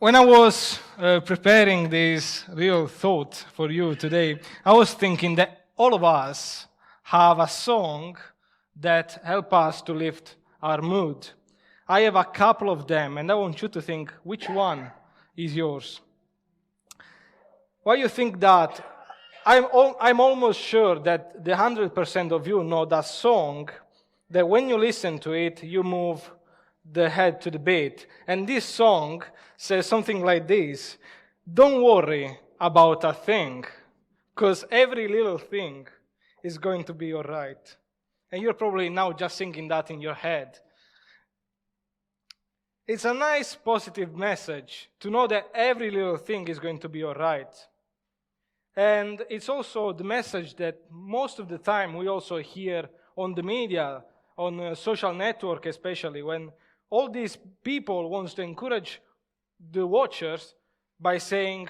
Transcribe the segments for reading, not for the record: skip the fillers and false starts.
When I was preparing this real thought for you today, I was thinking that all of us have a song that help us to lift our mood. I have a couple of them, and I want you to think which one is yours. Why you think that? I'm almost sure that the 100% of you know that song, that when you listen to it, you move the head to the beat. And this song says something like this: don't worry about a thing, because every little thing is going to be all right. And you're probably now just singing that in your head. It's a nice positive message to know that every little thing is going to be all right. And it's also the message that most of the time we also hear on the media, on social network especially, when all these people want to encourage the watchers by saying,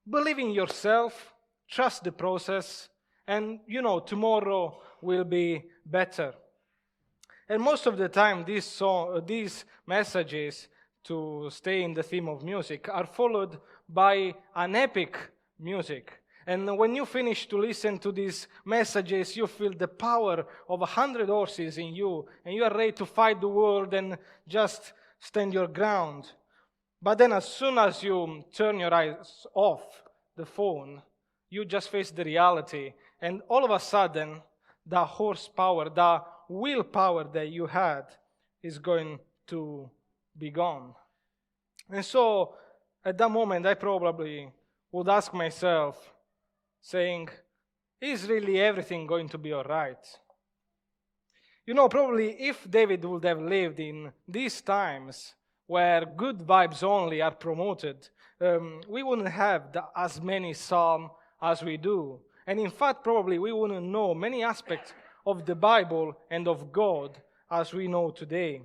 believe in yourself, trust the process, and tomorrow will be better. And most of the time these messages, to stay in the theme of music, are followed by an epic music. And when you finish to listen to these messages, you feel the power of 100 horses in you, and you are ready to fight the world and just stand your ground. But then as soon as you turn your eyes off the phone, you just face the reality, and all of a sudden, the horsepower, the willpower that you had is going to be gone. And so, at that moment, I probably would ask myself, saying, is really everything going to be all right? Probably if David would have lived in these times where good vibes only are promoted, we wouldn't have as many psalms as we do. And in fact, probably we wouldn't know many aspects of the Bible and of God as we know today.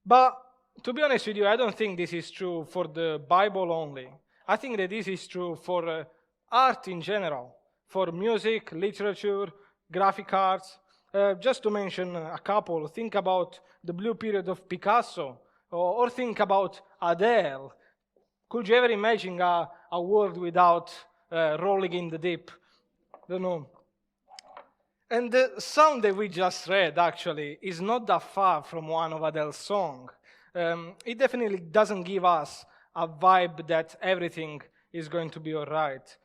But to be honest with you, I don't think this is true for the Bible only. I think that this is true for art in general, for music, literature, graphic arts. Just to mention a couple, think about the blue period of Picasso, or think about Adele. Could you ever imagine a world without rolling in the deep? Don't know. And the song that we just read, actually, is not that far from one of Adele's songs. It definitely doesn't give us a vibe that everything is going to be all right.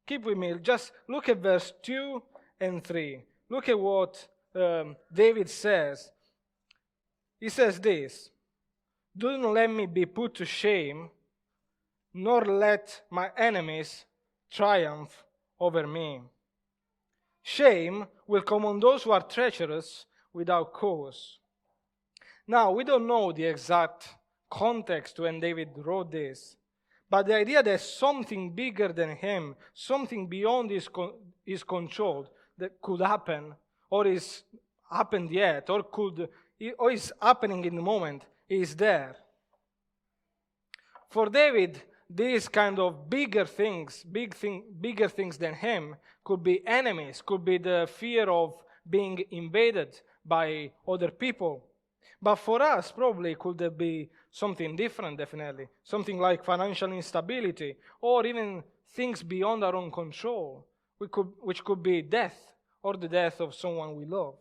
Keep with me. Just look at verse 2 and 3. Look at what David says. He says this: do not let me be put to shame, nor let my enemies triumph over me. Shame will come on those who are treacherous without cause. Now, we don't know the exact context when David wrote this, but the idea that something bigger than him, something beyond his control that could happen, or is happened yet, or is happening in the moment, is there. For David, these kind of bigger things than him could be enemies, could be the fear of being invaded by other people. But for us, probably could be something different, definitely. Something like financial instability, or even things beyond our own control, which could be death, or the death of someone we love.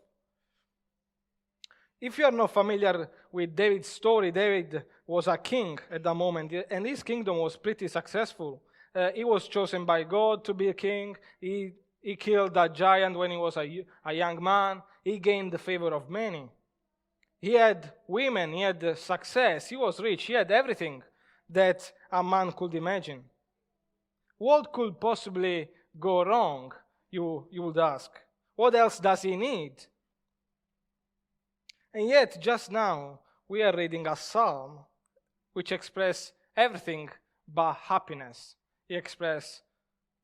If you are not familiar with David's story, David was a king at that moment, and his kingdom was pretty successful. He was chosen by God to be a king. He killed a giant when he was a young man. He gained the favor of many. He had women, he had success, he was rich, he had everything that a man could imagine. What could possibly go wrong, you would ask? What else does he need? And yet, just now, we are reading a psalm which expresses everything but happiness. It expresses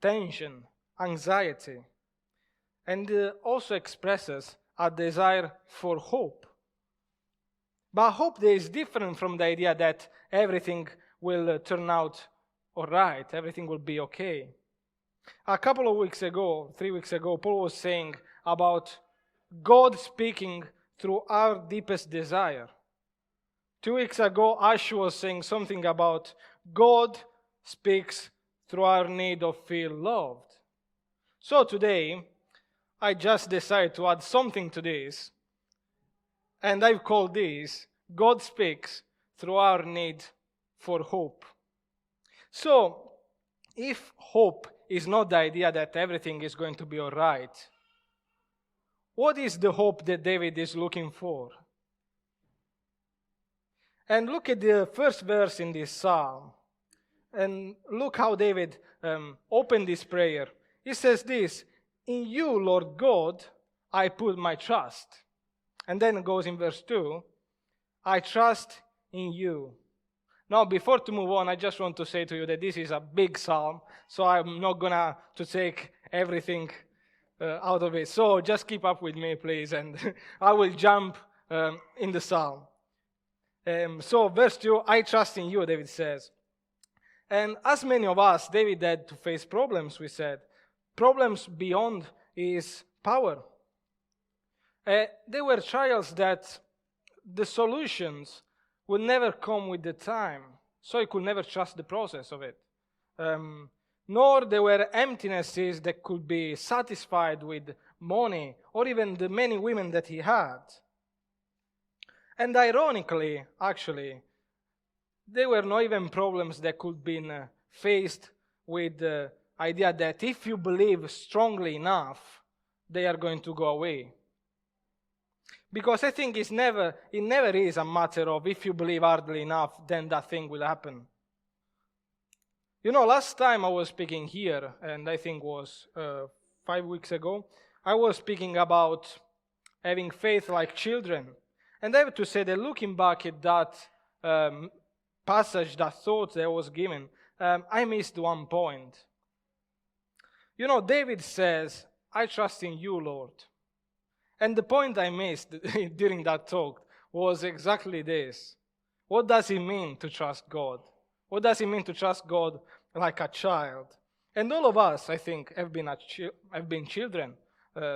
tension, anxiety, and also expresses a desire for hope. But hope there is different from the idea that everything will turn out all right, everything will be okay. A couple of weeks ago, 3 weeks ago, Paul was saying about God speaking through our deepest desire. 2 weeks ago, Ash was saying something about God speaks through our need of feel loved. So today, I just decided to add something to this, and I've called this, God speaks through our need for hope. So, if hope is not the idea that everything is going to be all right, what is the hope that David is looking for? And look at the first verse in this psalm, and look how David opened this prayer. He says this, "In you, Lord God, I put my trust." And then it goes in verse 2, "I trust in you." Now, before to move on, I just want to say to you that this is a big psalm, so I'm not gonna to take everything out of it. So just keep up with me, please, and I will jump in the psalm. So verse 2, "I trust in you," David says. And as many of us, David had to face problems, we said. Problems beyond his power. They were trials that the solutions would never come with the time, so he could never trust the process of it. Nor there were emptinesses that could be satisfied with money or even the many women that he had. And ironically, actually, there were not even problems that could be faced with the idea that if you believe strongly enough, they are going to go away. Because I think it never is a matter of if you believe hardly enough, then that thing will happen. You know, last time I was speaking here, and I think was 5 weeks ago, I was speaking about having faith like children. And I have to say that looking back at that passage, that thought that was given, I missed one point. You know, David says, "I trust in you, Lord." And the point I missed during that talk was exactly this. What does it mean to trust God? What does it mean to trust God like a child? And all of us, I think, have been children.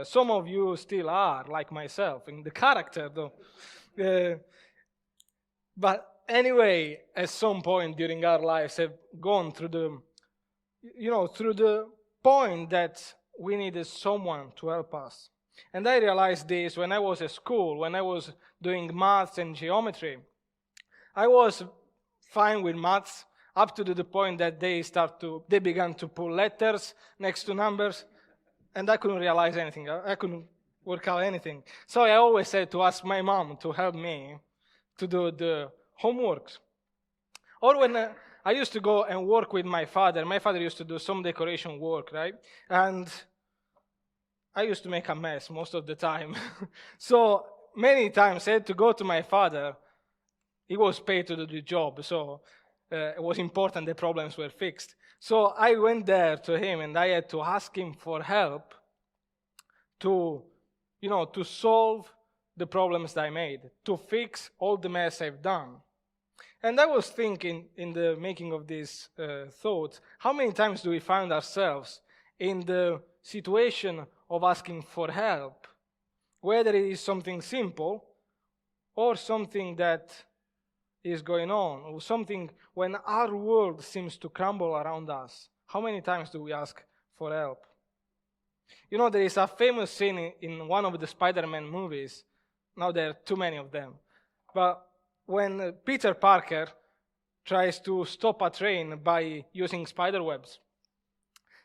Some of you still are, like myself, in the character, though. But anyway, at some point during our lives, have gone through the point that we needed someone to help us. And I realized this when I was at school, when I was doing maths and geometry. I was fine with maths up to the point that they began to put letters next to numbers, and I couldn't realize anything. I couldn't work out anything. So I always had to ask my mom to help me to do the homeworks. Or when I used to go and work with my father used to do some decoration work, right? And I used to make a mess most of the time. So many times I had to go to my father. He was paid to do the job, so it was important the problems were fixed. So I went there to him and I had to ask him for help to solve the problems that I made, to fix all the mess I've done. And I was thinking in the making of these thoughts, how many times do we find ourselves in the situation of asking for help, whether it is something simple or something that is going on, or something when our world seems to crumble around us. How many times do we ask for help? You know, there is a famous scene in one of the Spider-Man movies. Now there are too many of them. But when Peter Parker tries to stop a train by using spider webs.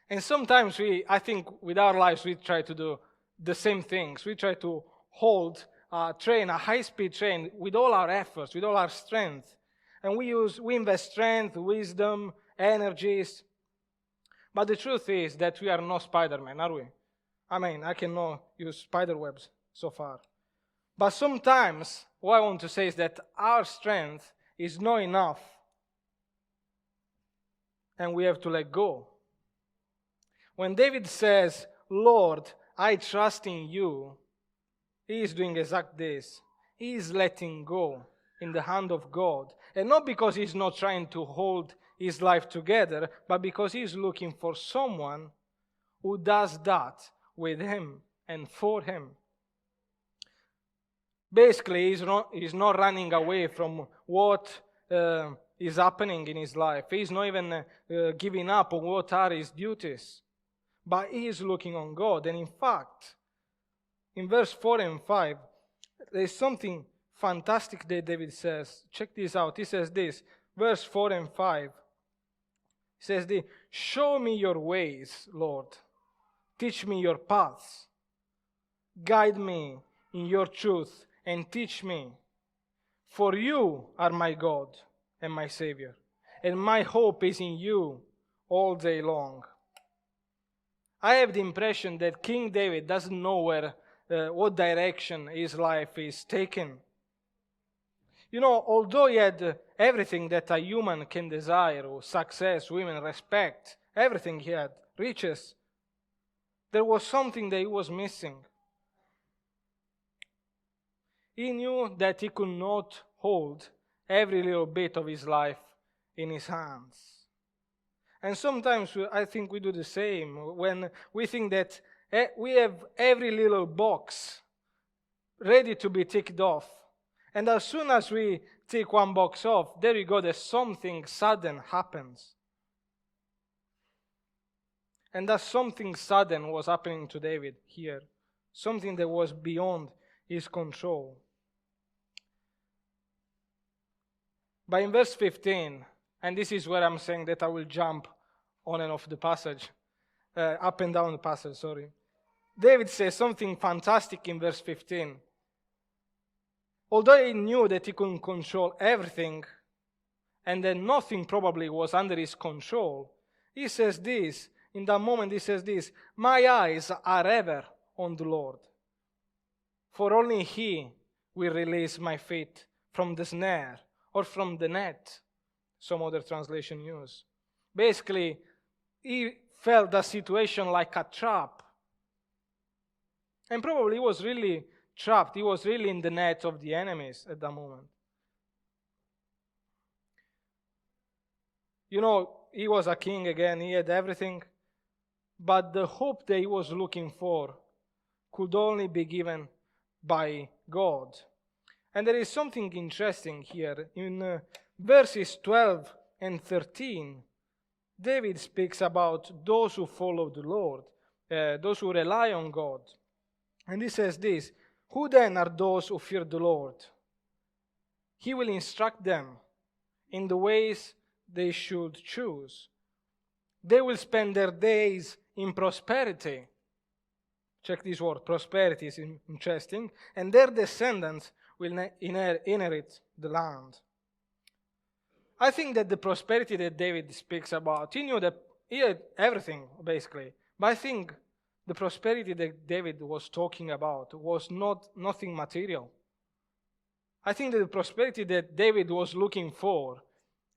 And sometimes I think with our lives, we try to do the same things. We try to hold a train, a high-speed train, with all our efforts, with all our strength. And we invest strength, wisdom, energies. But the truth is that we are not Spider-Man, are we? I mean, I cannot use spider webs so far. But sometimes, what I want to say is that our strength is not enough. And we have to let go. When David says, "Lord, I trust in you," he is doing exactly this. He is letting go in the hand of God. And not because he's not trying to hold his life together, but because he's looking for someone who does that with him and for him. Basically, he's not running away from what is happening in his life. He's not even giving up on what are his duties. But he is looking on God. And in fact, in verse 4 and 5, there's something fantastic that David says. Check this out. He says this, verse 4 and 5. He says this, show me your ways, Lord. Teach me your paths. Guide me in your truth and teach me. For you are my God and my Savior, and my hope is in you all day long. I have the impression that King David doesn't know what direction his life is taking. You know, although he had everything that a human can desire, success, women, respect, everything he had, riches, there was something that he was missing. He knew that he could not hold every little bit of his life in his hands. And sometimes I think we do the same when we think that we have every little box ready to be ticked off. And as soon as we take one box off, there you go, that something sudden happens. And that something sudden was happening to David here. Something that was beyond his control. But in verse 15, and this is where I'm saying that I will jump on and off the passage, up and down the passage, sorry. David says something fantastic in verse 15. Although he knew that he couldn't control everything, and that nothing probably was under his control, he says this, in that moment he says this, my eyes are ever on the Lord, for only He will release my feet from the snare or from the net, some other translation use. Basically, he felt the situation like a trap. And probably he was really trapped. He was really in the net of the enemies at that moment. You know, he was a king again. He had everything. But the hope that he was looking for could only be given by God. And there is something interesting here. In verses 12 and 13, David speaks about those who follow the Lord, those who rely on God. And he says this, who then are those who fear the Lord? He will instruct them in the ways they should choose. They will spend their days in prosperity. Check this word, prosperity is interesting. And their descendants will inherit the land. I think that the prosperity that David speaks about, he knew that he had everything, basically. But I think the prosperity that David was talking about was nothing material. I think that the prosperity that David was looking for,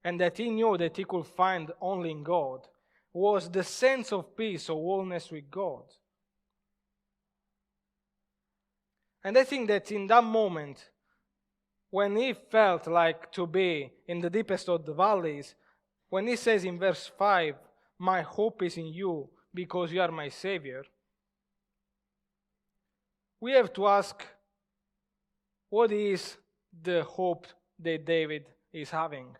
and that he knew that he could find only in God, was the sense of peace or wholeness with God. And I think that in that moment, when he felt like to be in the deepest of the valleys, when he says in verse 5, my hope is in you because you are my Savior, we have to ask, what is the hope that David is having?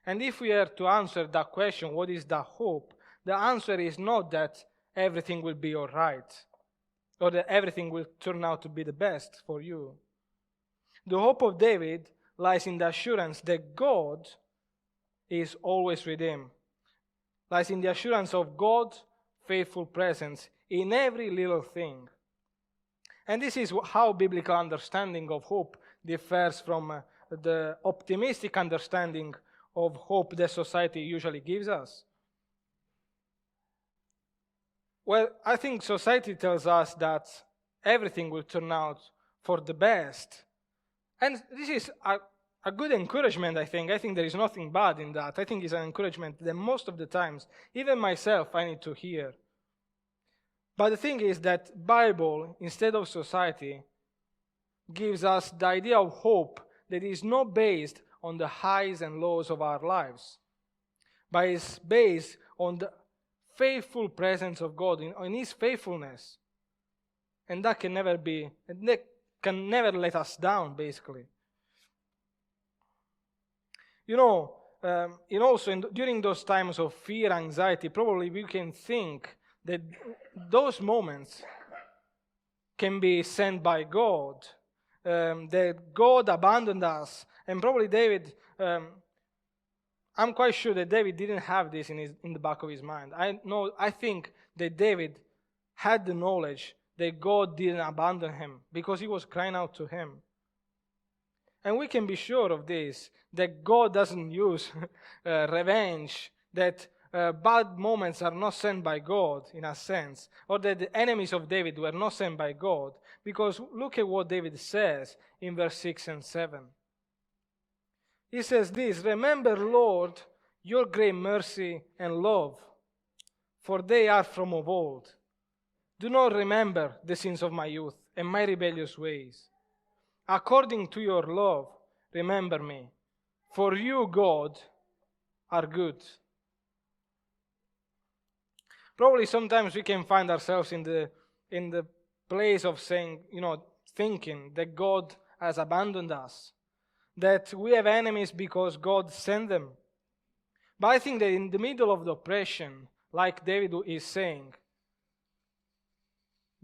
And if we are to answer that question, what is the hope? The answer is not that everything will be all right, or that everything will turn out to be the best for you. The hope of David lies in the assurance that God is always with him. Lies in the assurance of God's faithful presence in every little thing. And this is how biblical understanding of hope differs from the optimistic understanding of hope that society usually gives us. Well, I think society tells us that everything will turn out for the best. And this is a good encouragement, I think. I think there is nothing bad in that. I think it's an encouragement that most of the times, even myself, I need to hear. But the thing is that Bible, instead of society, gives us the idea of hope that is not based on the highs and lows of our lives, but is based on the faithful presence of God, on His faithfulness. And that can can never let us down, basically. You know, during those times of fear, anxiety, probably we can think that those moments can be sent by God, that God abandoned us. And probably David, I'm quite sure that David didn't have this in the back of his mind. I think that David had the knowledge that God didn't abandon him because he was crying out to him. And we can be sure of this, that God doesn't use revenge, that bad moments are not sent by God, in a sense, or that the enemies of David were not sent by God, because look at what David says in verse 6 and 7. He says this, "Remember, Lord, your great mercy and love, for they are from of old. Do not remember the sins of my youth and my rebellious ways. According to your love, remember me, for you, God, are good." Probably sometimes we can find ourselves in the place of saying, thinking that God has abandoned us, that we have enemies because God sent them. But I think that in the middle of the oppression, like David is saying,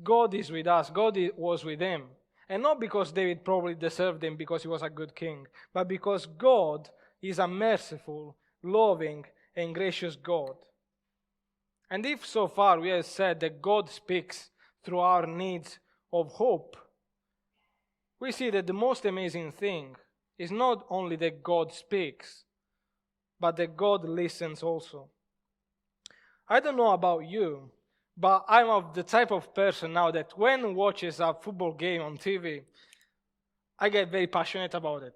God is with us, God was with him. And not because David probably deserved him because he was a good king, but because God is a merciful, loving, and gracious God. And if so far we have said that God speaks through our needs of hope, we see that the most amazing thing is not only that God speaks, but that God listens also. I don't know about you, but I'm of the type of person now that when watches a football game on TV, I get very passionate about it.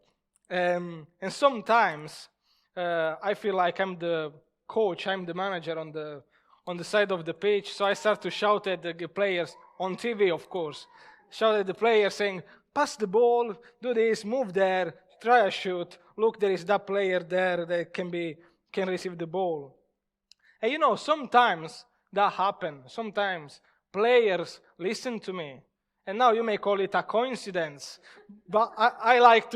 And sometimes I feel like I'm the coach, I'm the manager on the side of the pitch, so I start to shout at the players, on TV of course, shout at the players saying, "Pass the ball, do this, move there, try a shoot, look, there is that player there that can receive the ball." And sometimes that happens. Sometimes players listen to me. And now you may call it a coincidence, but I like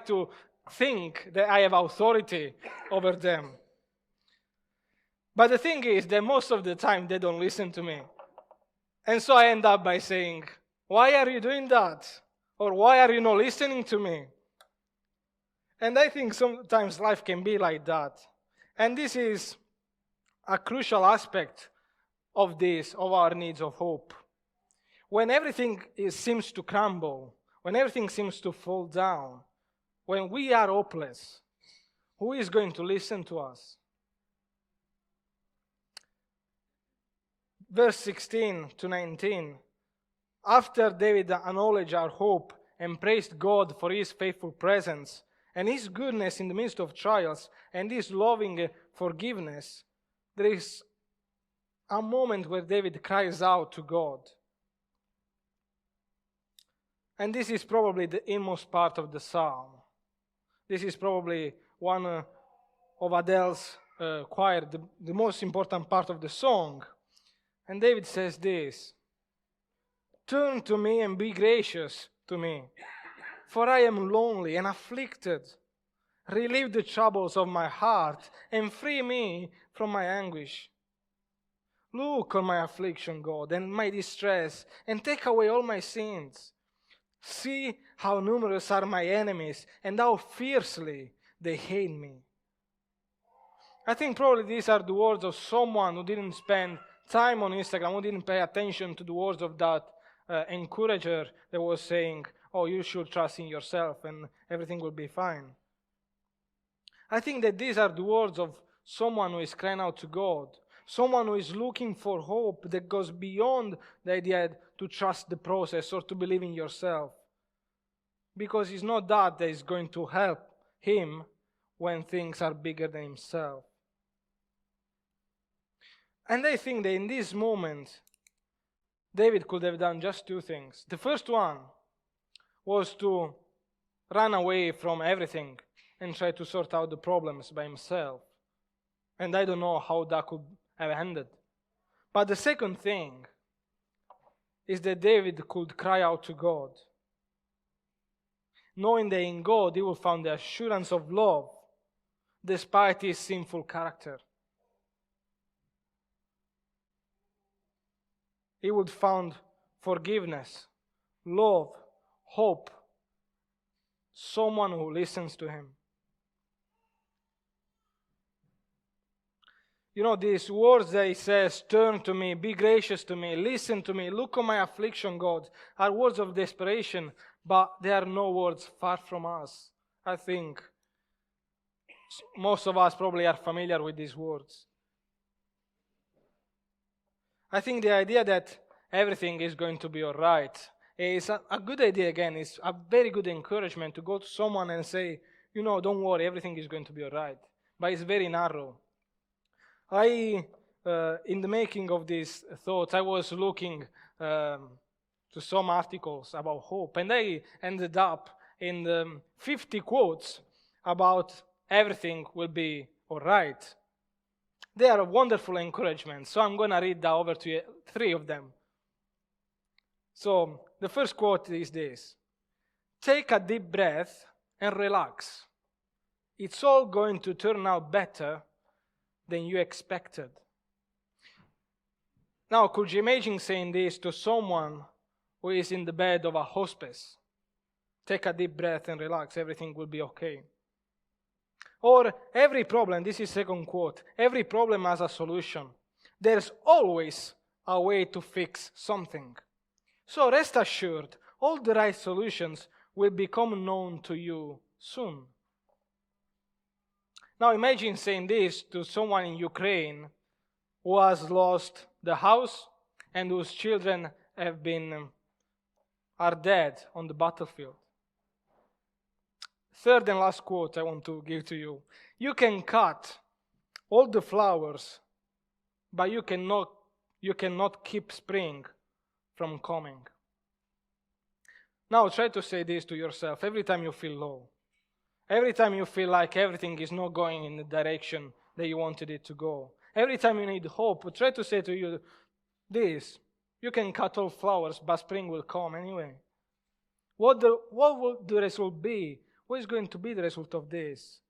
to think that I have authority over them. But the thing is that most of the time they don't listen to me. And so I end up by saying, "Why are you doing that?" Or "Why are you not listening to me?" And I think sometimes life can be like that. And this is a crucial aspect of our needs of hope. When everything seems to crumble, when everything seems to fall down, when we are hopeless, who is going to listen to us? Verse 16 to 19. After David acknowledged our hope and praised God for his faithful presence and his goodness in the midst of trials and his loving forgiveness, there is a moment where David cries out to God. And this is probably the inmost part of the psalm. This is probably one of Adele's choir, the most important part of the song. And David says this, "Turn to me and be gracious to me, for I am lonely and afflicted. Relieve the troubles of my heart and free me from my anguish. Look on my affliction, God, and my distress, and take away all my sins. See how numerous are my enemies, and how fiercely they hate me." I think probably these are the words of someone who didn't spend time on Instagram, who didn't pay attention to the words of that encourager that was saying, "Oh, you should trust in yourself and everything will be fine." I think that these are the words of someone who is crying out to God, someone who is looking for hope that goes beyond the idea to trust the process or to believe in yourself. Because it's not that is going to help him when things are bigger than himself. And I think that in this moment, David could have done just two things. The first one was to run away from everything and try to sort out the problems by himself. And I don't know how that could have ended. But the second thing is that David could cry out to God. knowing that in God he will find the assurance of love despite his sinful character. He would find forgiveness, love, hope, someone who listens to him. You know, these words that he says, turn to me, be gracious to me, listen to me, look on my affliction, God, are words of desperation, but they are no words far from us. I think most of us probably are familiar with these words. I think the idea that everything is going to be all right is a good idea again. It's a very good encouragement to go to someone and say, you know, don't worry, everything is going to be all right. But it's very narrow. In the making of these thoughts, I was looking to some articles about hope, and I ended up in the 50 quotes about everything will be all right. They are a wonderful encouragement, so I'm going to read over to you 3 of them. So the first quote is this: take a deep breath and relax. It's all going to turn out better than you expected. Now, could you imagine saying this to someone who is in the bed of a hospice? Take a deep breath and relax, everything will be okay. Or every problem, this is second quote, every problem has a solution. There's always a way to fix something. So rest assured, all the right solutions will become known to you soon. Now imagine saying this to someone in Ukraine who has lost the house and whose children are dead on the battlefield. Third and last quote I want to give to you. You can cut all the flowers, but you cannot keep spring from coming. Now try to say this to yourself every time you feel low. Every time you feel like everything is not going in the direction that you wanted it to go. Every time you need hope, try to say to you this: you can cut all flowers, but spring will come anyway. What will the result be? What is going to be the result of this?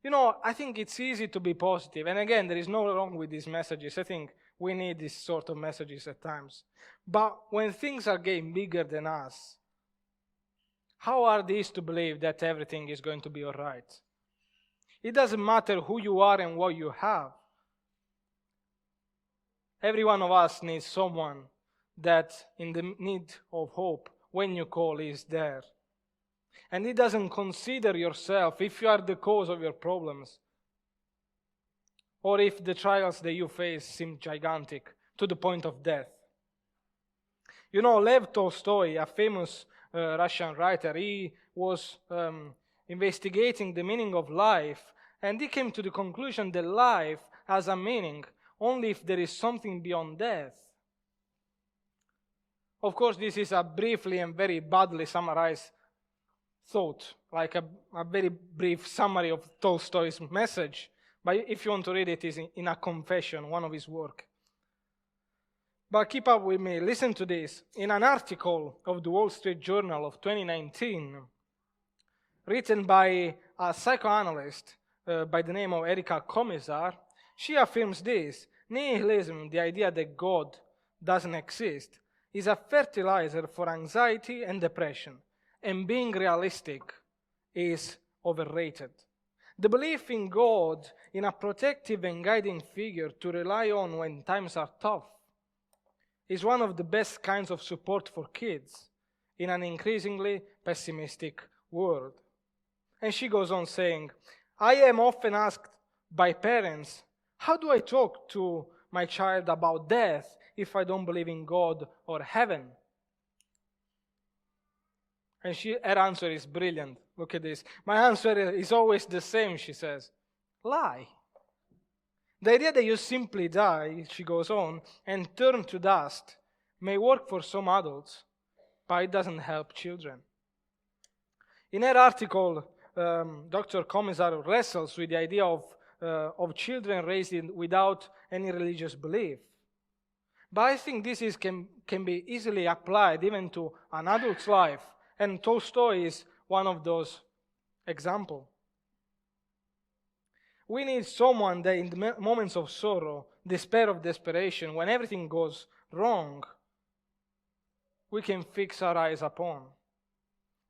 You know, I think it's easy to be positive. And again, there is no wrong with these messages. I think we need these sort of messages at times. But when things are getting bigger than us, how hard it is to believe that everything is going to be all right? It doesn't matter who you are and what you have. Every one of us needs someone that in the need of hope, when you call, is there. And it doesn't consider yourself if you are the cause of your problems, or if the trials that you face seem gigantic to the point of death. You know, Lev Tolstoy, a famous Russian writer, he was investigating the meaning of life, and he came to the conclusion that life has a meaning only if there is something beyond death. Of course, this is a briefly and very badly summarized thought, like a very brief summary of Tolstoy's message. But if you want to read it, it's in a confession, one of his work. But keep up with me, listen to this. In an article of the Wall Street Journal of 2019, written by a psychoanalyst by the name of Erika Komisar, she affirms this: nihilism, the idea that God doesn't exist, is a fertilizer for anxiety and depression, and being realistic is overrated. The belief in God, in a protective and guiding figure to rely on when times are tough, is one of the best kinds of support for kids in an increasingly pessimistic world. And she goes on saying, I am often asked by parents, how do I talk to my child about death if I don't believe in God or heaven? And her answer is brilliant. Look at this. My answer is always the same, she says. Lie. The idea that you simply die, she goes on, and turn to dust may work for some adults, but it doesn't help children. In her article, Dr. Komisar wrestles with the idea of children raised without any religious belief. But I think this can be easily applied even to an adult's life And Tolstoy is one of those examples. We need someone that in the moments of sorrow, despair of desperation, when everything goes wrong, we can fix our eyes upon,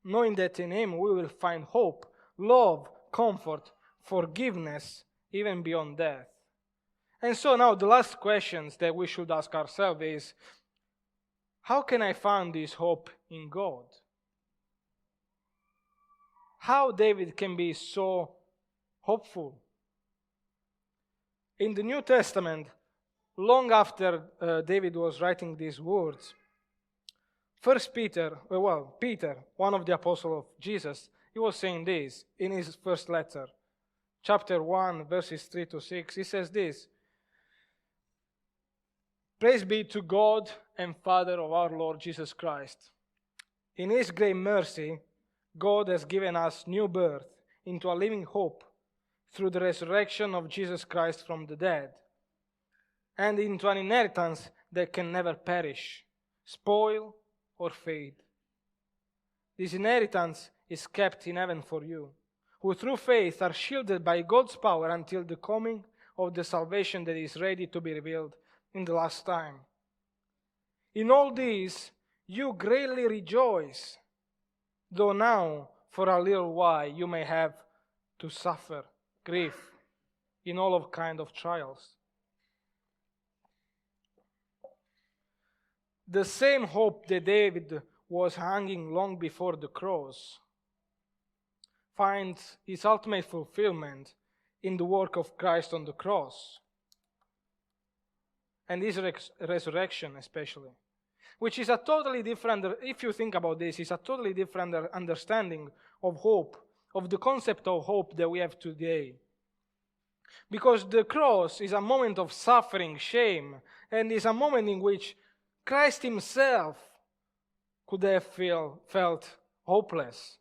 knowing that in Him we will find hope, love, comfort, forgiveness, even beyond death. And so now the last questions that we should ask ourselves is, how can I find this hope in God? How David can be so hopeful? In the New Testament, long after David was writing these words, Peter, one of the apostles of Jesus, he was saying this in his first letter, chapter 1, verses 3 to 6. He says this: Praise be to God and Father of our Lord Jesus Christ. In His great mercy, God has given us new birth into a living hope through the resurrection of Jesus Christ from the dead, and into an inheritance that can never perish, spoil, or fade. This inheritance is kept in heaven for you, who through faith are shielded by God's power until the coming of the salvation that is ready to be revealed in the last time. In all this, you greatly rejoice, though now, for a little while, you may have to suffer grief in all of kind of trials. The same hope that David was hanging long before the cross finds its ultimate fulfillment in the work of Christ on the cross, and His resurrection especially, which is a totally different, if you think about this, is a totally different understanding of hope, of the concept of hope that we have today. Because the cross is a moment of suffering, shame, and is a moment in which Christ Himself could have felt hopeless.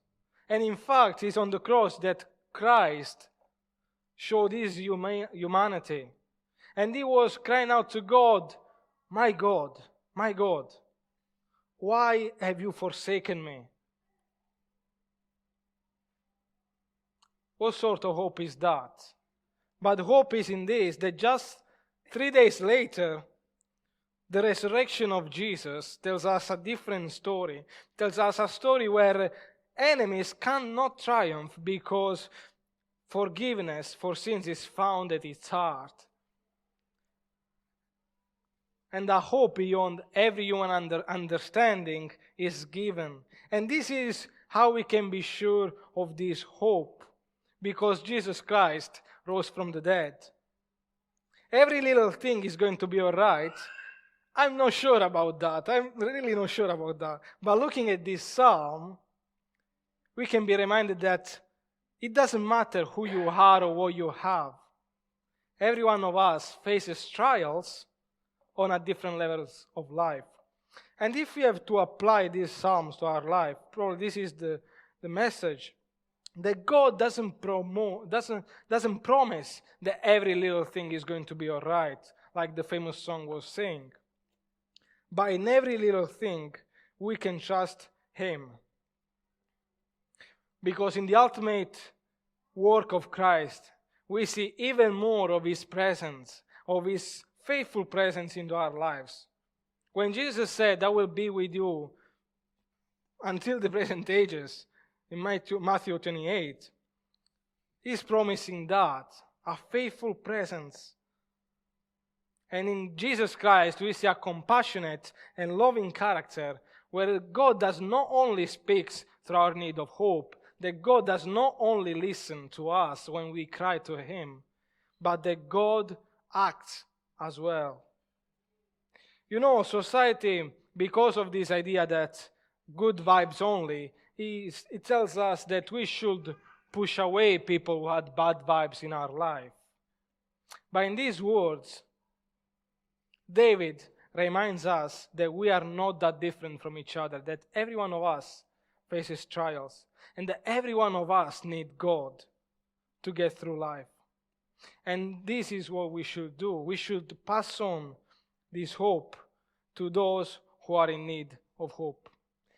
And in fact, it's on the cross that Christ showed His humanity. And He was crying out to God, my God, why have you forsaken me? What sort of hope is that? But hope is in this, that just 3 days later, the resurrection of Jesus tells us a different story. Tells us a story where enemies cannot triumph because forgiveness for sins is found at its heart. And a hope beyond every human understanding is given. And this is how we can be sure of this hope, because Jesus Christ rose from the dead. Every little thing is going to be all right. I'm not sure about that. I'm really not sure about that. But looking at this psalm, we can be reminded that it doesn't matter who you are or what you have. Every one of us faces trials on a different levels of life. And if we have to apply these psalms to our life, probably this is the message, that God doesn't promise that every little thing is going to be all right, like the famous song was saying. But in every little thing, we can trust Him. Because in the ultimate work of Christ, we see even more of His presence, of His faithful presence into our lives. When Jesus said, I will be with you until the present ages, in Matthew 28, He's promising that, a faithful presence. And in Jesus Christ, we see a compassionate and loving character where God does not only speak through our need of hope, that God does not only listen to us when we cry to Him, but that God acts as well. You know, society, because of this idea that good vibes only, it tells us that we should push away people who had bad vibes in our life. But in these words, David reminds us that we are not that different from each other, that every one of us faces trials, and that every one of us need God to get through life. And this is what we should do. We should pass on this hope to those who are in need of hope.